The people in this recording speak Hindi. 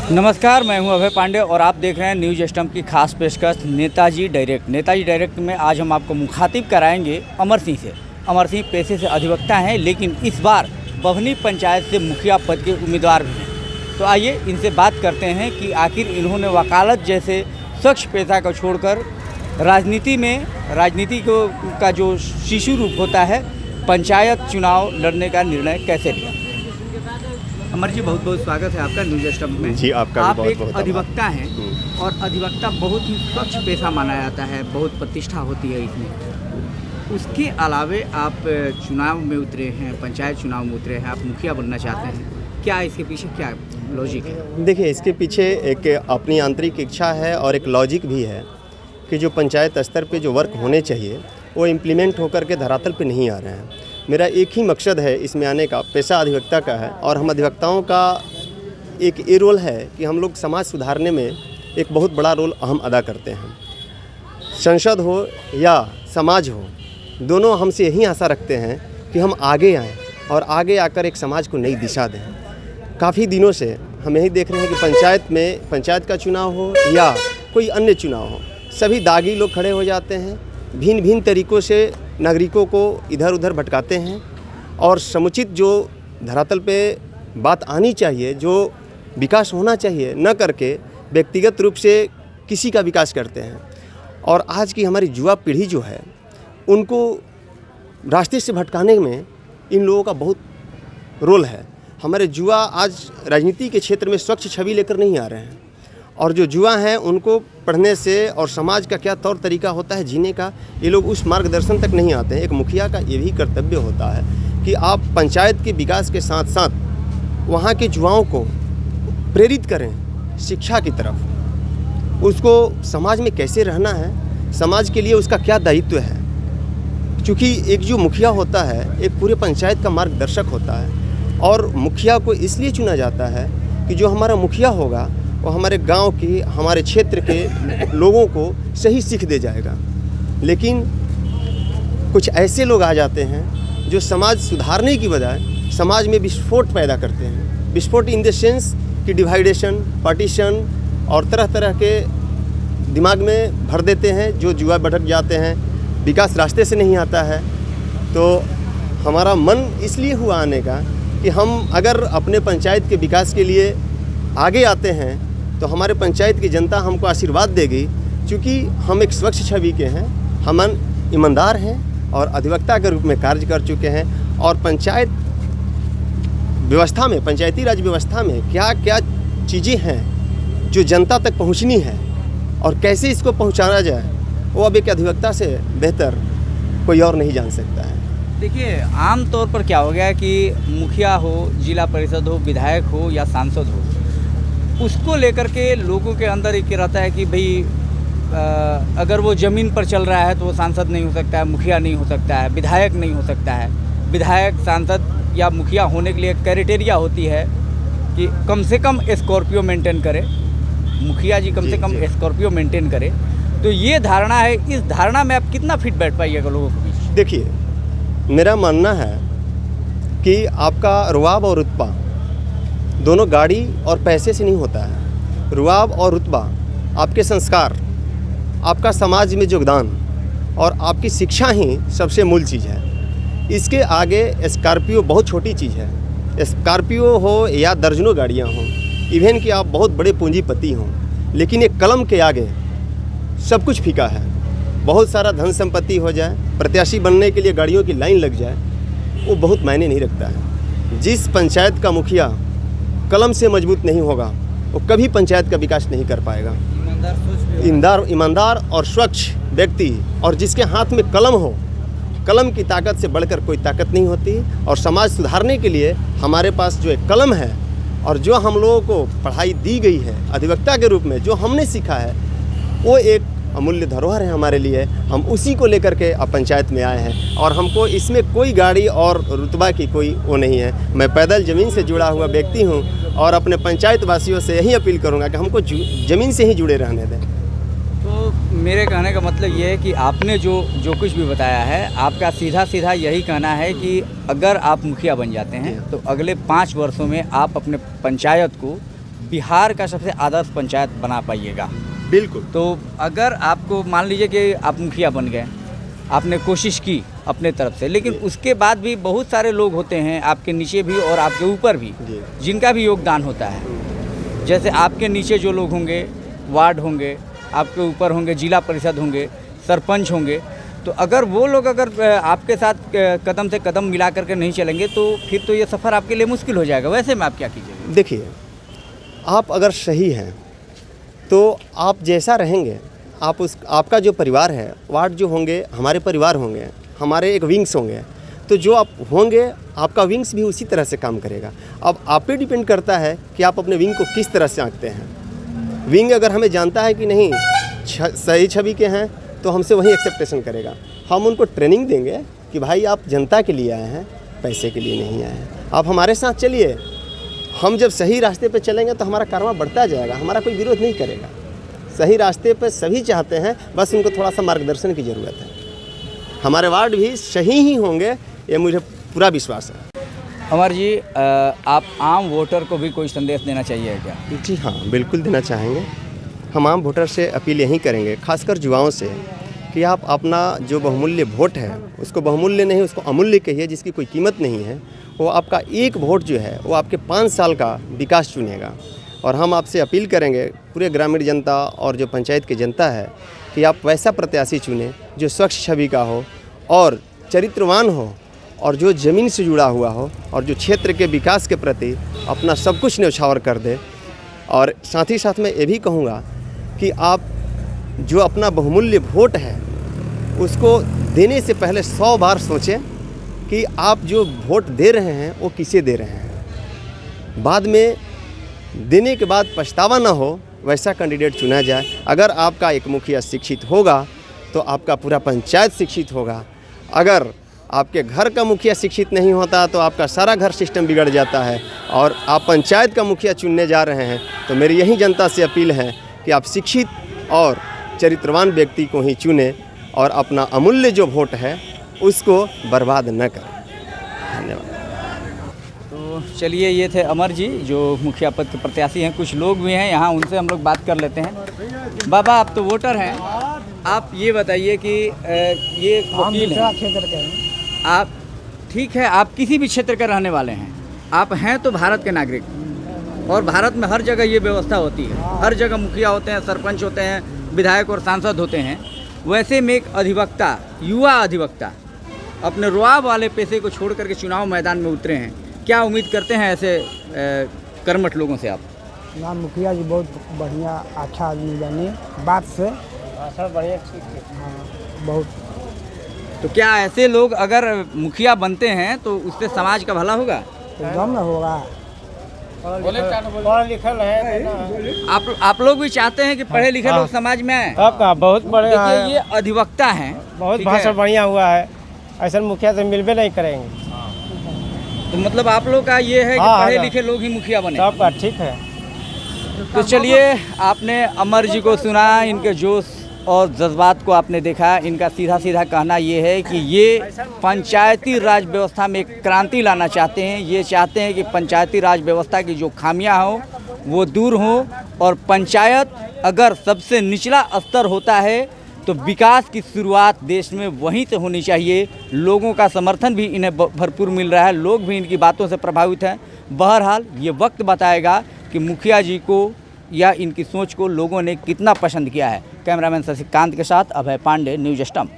नमस्कार, मैं हूं अभय पांडे और आप देख रहे हैं न्यूज़ स्टम्प की खास पेशकश नेताजी डायरेक्ट। नेताजी डायरेक्ट में आज हम आपको मुखातिब कराएंगे अमर सिंह से। अमर सिंह पेशे से अधिवक्ता हैं, लेकिन इस बार बभनी पंचायत से मुखिया पद के उम्मीदवार भी हैं। तो आइए इनसे बात करते हैं कि आखिर इन्होंने वकालत जैसे स्वच्छ पेशा को छोड़कर राजनीति का जो शिशु रूप होता है, पंचायत चुनाव लड़ने का निर्णय कैसे लिया। अमर जी, बहुत बहुत स्वागत है आपका न्यूज़ स्टम्प में। जी, आपका आप भी बहुत एक बहुत अधिवक्ता हैं और अधिवक्ता बहुत ही स्वच्छ पेशा माना जाता है, बहुत प्रतिष्ठा होती है इसमें। उसके अलावे आप चुनाव में उतरे हैं, पंचायत चुनाव में उतरे हैं, आप मुखिया बनना चाहते हैं। क्या इसके पीछे क्या लॉजिक है? देखिए, इसके पीछे एक अपनी आंतरिक इच्छा है और एक लॉजिक भी है कि जो पंचायत स्तर पे जो वर्क होने चाहिए वो इम्प्लीमेंट होकर के धरातल पे नहीं आ रहे हैं। मेरा एक ही मकसद है इसमें आने का, पेशा अधिवक्ता का है, और हम अधिवक्ताओं का एक ये रोल है कि हम लोग समाज सुधारने में एक बहुत बड़ा रोल अहम अदा करते हैं। संसद हो या समाज हो, दोनों हमसे यही आशा रखते हैं कि हम आगे आएँ और आगे आकर एक समाज को नई दिशा दें। काफ़ी दिनों से हम यही देख रहे हैं कि पंचायत का चुनाव हो या कोई अन्य चुनाव हो, सभी दागी लोग खड़े हो जाते हैं, भिन्न भिन्न तरीक़ों से नागरिकों को इधर उधर भटकाते हैं और समुचित जो धरातल पे बात आनी चाहिए, जो विकास होना चाहिए, न करके व्यक्तिगत रूप से किसी का विकास करते हैं। और आज की हमारी युवा पीढ़ी जो है, उनको रास्ते से भटकाने में इन लोगों का बहुत रोल है। हमारे युवा आज राजनीति के क्षेत्र में स्वच्छ छवि लेकर नहीं आ रहे हैं, और जो युवा हैं उनको पढ़ने से और समाज का क्या तौर तरीका होता है जीने का, ये लोग उस मार्गदर्शन तक नहीं आते हैं। एक मुखिया का ये भी कर्तव्य होता है कि आप पंचायत के विकास के साथ साथ वहाँ के युवाओं को प्रेरित करें शिक्षा की तरफ, उसको समाज में कैसे रहना है, समाज के लिए उसका क्या दायित्व है। क्योंकि एक जो मुखिया होता है एक पूरे पंचायत का मार्गदर्शक होता है, और मुखिया को इसलिए चुना जाता है कि जो हमारा मुखिया होगा वो हमारे गांव की, हमारे क्षेत्र के लोगों को सही सीख दे जाएगा। लेकिन कुछ ऐसे लोग आ जाते हैं जो समाज सुधारने की बजाय समाज में विस्फोट पैदा करते हैं। विस्फोट इन द सेंस कि डिवाइडेशन, पार्टीशन और तरह तरह के दिमाग में भर देते हैं, जो युवा भटक जाते हैं, विकास रास्ते से नहीं आता है। तो हमारा मन इसलिए हुआ आने का कि हम अगर अपने पंचायत के विकास के लिए आगे आते हैं तो हमारे पंचायत की जनता हमको आशीर्वाद देगी, क्योंकि हम एक स्वच्छ छवि के हैं, हम ईमानदार हैं और अधिवक्ता के रूप में कार्य कर चुके हैं। और पंचायत व्यवस्था में, पंचायती राज व्यवस्था में क्या क्या चीज़ें हैं जो जनता तक पहुंचनी है और कैसे इसको पहुंचाना जाए, वो अब एक अधिवक्ता से बेहतर कोई और नहीं जान सकता है। देखिए, आम तौर पर क्या हो गया है कि मुखिया हो, जिला परिषद हो, विधायक हो या सांसद हो, उसको लेकर के लोगों के अंदर एक रहता है कि भाई अगर वो ज़मीन पर चल रहा है तो वो सांसद नहीं हो सकता है, मुखिया नहीं हो सकता है, विधायक नहीं हो सकता है। विधायक, सांसद या मुखिया होने के लिए क्राइटेरिया होती है कि कम से कम स्कॉर्पियो मेंटेन करे, मुखिया जी कम से कम स्कॉर्पियो मेंटेन करे। तो ये धारणा है, इस धारणा में आप कितना फिट बैठ पाइएगा लोगों के बीच? देखिए, मेरा मानना है कि आपका रुआब और रुतबा दोनों गाड़ी और पैसे से नहीं होता है। रुआब और रुतबा आपके संस्कार, आपका समाज में योगदान और आपकी शिक्षा ही सबसे मूल चीज़ है। इसके आगे स्कॉर्पियो बहुत छोटी चीज़ है। स्कॉर्पियो हो या दर्जनों गाड़ियाँ हों, इवन कि आप बहुत बड़े पूंजीपति हों, लेकिन एक कलम के आगे सब कुछ फीका है। बहुत सारा धन संपत्ति हो जाए, प्रत्याशी बनने के लिए गाड़ियों की लाइन लग जाए, वो बहुत मायने नहीं रखता है। जिस पंचायत का मुखिया कलम से मजबूत नहीं होगा, वो कभी पंचायत का विकास नहीं कर पाएगा। ईमानदार और स्वच्छ व्यक्ति, और जिसके हाथ में कलम हो, कलम की ताकत से बढ़कर कोई ताकत नहीं होती। और समाज सुधारने के लिए हमारे पास जो एक कलम है और जो हम लोगों को पढ़ाई दी गई है अधिवक्ता के रूप में, जो हमने सीखा है, वो एक अमूल्य धरोहर है हमारे लिए। हम उसी को लेकर के अब पंचायत में आए हैं, और हमको इसमें कोई गाड़ी और रुतबा की कोई वो नहीं है। मैं पैदल ज़मीन से जुड़ा हुआ व्यक्ति हूँ और अपने पंचायत वासियों से यही अपील करूँगा कि हमको ज़मीन से ही जुड़े रहने दें। तो मेरे कहने का मतलब ये है कि आपने जो कुछ भी बताया है, आपका सीधा यही कहना है कि अगर आप मुखिया बन जाते हैं तो अगले 5 वर्षों में आप अपने पंचायत को बिहार का सबसे आदर्श पंचायत बना पाइएगा। बिल्कुल। तो अगर आपको मान लीजिए कि आप मुखिया बन गए, आपने कोशिश की अपने तरफ से, लेकिन उसके बाद भी बहुत सारे लोग होते हैं आपके नीचे भी और आपके ऊपर भी, जिनका भी योगदान होता है। जैसे आपके नीचे जो लोग होंगे, वार्ड होंगे, आपके ऊपर होंगे जिला परिषद होंगे, सरपंच होंगे, तो अगर वो लोग अगर आपके साथ कदम से कदम मिला करके नहीं चलेंगे तो फिर तो ये सफ़र आपके लिए मुश्किल हो जाएगा। वैसे में आप क्या कीजिएगा? देखिए, आप अगर सही हैं तो आप जैसा रहेंगे, आपका जो परिवार है, वार्ड जो होंगे हमारे परिवार होंगे, हमारे एक विंग्स होंगे, तो जो आप होंगे आपका विंग्स भी उसी तरह से काम करेगा। अब आप पे डिपेंड करता है कि आप अपने विंग को किस तरह से आंकते हैं। विंग अगर हमें जानता है कि नहीं सही छवि के हैं तो हमसे वही एक्सेप्टेशन करेगा। हम उनको ट्रेनिंग देंगे कि भाई आप जनता के लिए आए हैं, पैसे के लिए नहीं आए हैं, आप हमारे साथ चलिए। हम जब सही रास्ते पे चलेंगे तो हमारा कारवां बढ़ता जाएगा, हमारा कोई विरोध नहीं करेगा। सही रास्ते पे सभी चाहते हैं, बस उनको थोड़ा सा मार्गदर्शन की ज़रूरत है। हमारे वार्ड भी सही ही होंगे, ये मुझे पूरा विश्वास है। अमर जी, आप आम वोटर को भी कोई संदेश देना चाहिए क्या? जी हाँ, बिल्कुल देना चाहेंगे। हम आम वोटर से अपील यही करेंगे, खासकर युवाओं से, कि आप अपना जो बहुमूल्य वोट है उसको बहुमूल्य नहीं, उसको अमूल्य कहिए, जिसकी कोई कीमत नहीं है। वो आपका एक वोट जो है वो आपके 5 साल का विकास चुनेगा। और हम आपसे अपील करेंगे, पूरे ग्रामीण जनता और जो पंचायत की जनता है, कि आप वैसा प्रत्याशी चुनें जो स्वच्छ छवि का हो और चरित्रवान हो और जो ज़मीन से जुड़ा हुआ हो और जो क्षेत्र के विकास के प्रति अपना सब कुछ न्यौछावर कर दे। और साथ ही साथ मैं ये भी कहूँगा कि आप जो अपना बहुमूल्य वोट है उसको देने से पहले 100 बार सोचें कि आप जो वोट दे रहे हैं वो किसे दे रहे हैं। बाद में देने के बाद पछतावा ना हो, वैसा कैंडिडेट चुना जाए। अगर आपका एक मुखिया शिक्षित होगा तो आपका पूरा पंचायत शिक्षित होगा। अगर आपके घर का मुखिया शिक्षित नहीं होता तो आपका सारा घर सिस्टम बिगड़ जाता है। और आप पंचायत का मुखिया चुनने जा रहे हैं तो मेरी यही जनता से अपील है कि आप शिक्षित और चरित्रवान व्यक्ति को ही चुनें और अपना अमूल्य जो वोट है उसको बर्बाद न करें। धन्यवाद। तो चलिए, ये थे अमर जी जो मुखिया पद के प्रत्याशी हैं। कुछ लोग भी हैं यहाँ, उनसे हम लोग बात कर लेते हैं। बाबा, आप तो वोटर हैं, आप ये बताइए कि ये वकील हैं, क्षेत्र के हैं। आप ठीक है, आप किसी भी क्षेत्र के रहने वाले हैं, आप हैं तो भारत के नागरिक, और भारत में हर जगह ये व्यवस्था होती है, हर जगह मुखिया होते हैं, सरपंच होते हैं, विधायक और सांसद होते हैं। वैसे में एक अधिवक्ता, युवा अधिवक्ता, अपने रुआब वाले पेशे को छोड़ करके चुनाव मैदान में उतरे हैं। क्या उम्मीद करते हैं ऐसे कर्मठ लोगों से आप? ना, मुखिया जी बहुत बढ़िया, अच्छा आदमी बने, बात से बढ़िया, ठीक है। हाँ, बहुत। तो क्या ऐसे लोग अगर मुखिया बनते हैं तो उससे समाज का भला होगा? एकदम न होगा। पढ़ लिखल है। आप लोग भी चाहते हैं कि पढ़े लिखे लोग समाज में आए? आपका बहुत बढ़िया है। ये अधिवक्ता हैं, बहुत ठीक है? भाषा बढ़िया हुआ है, ऐसा मुखिया से मिलबे नहीं करेंगे। तो मतलब आप लोग का ये है कि पढ़े लिखे लोग ही मुखिया बने? सबका ठीक है। तो चलिए, आपने अमर जी को सुना, इनके जोश और जज्बात को आपने देखा। इनका सीधा सीधा कहना ये है कि ये पंचायती राज व्यवस्था में एक क्रांति लाना चाहते हैं। ये चाहते हैं कि पंचायती राज व्यवस्था की जो खामियां हों वो दूर हों, और पंचायत अगर सबसे निचला स्तर होता है तो विकास की शुरुआत देश में वहीं से होनी चाहिए। लोगों का समर्थन भी इन्हें भरपूर मिल रहा है, लोग भी इनकी बातों से प्रभावित हैं। बहरहाल ये वक्त बताएगा कि मुखिया जी को या इनकी सोच को लोगों ने कितना पसंद किया है। कैमरामैन शशिकांत के साथ अभय पांडे, न्यूज़ स्टम्प।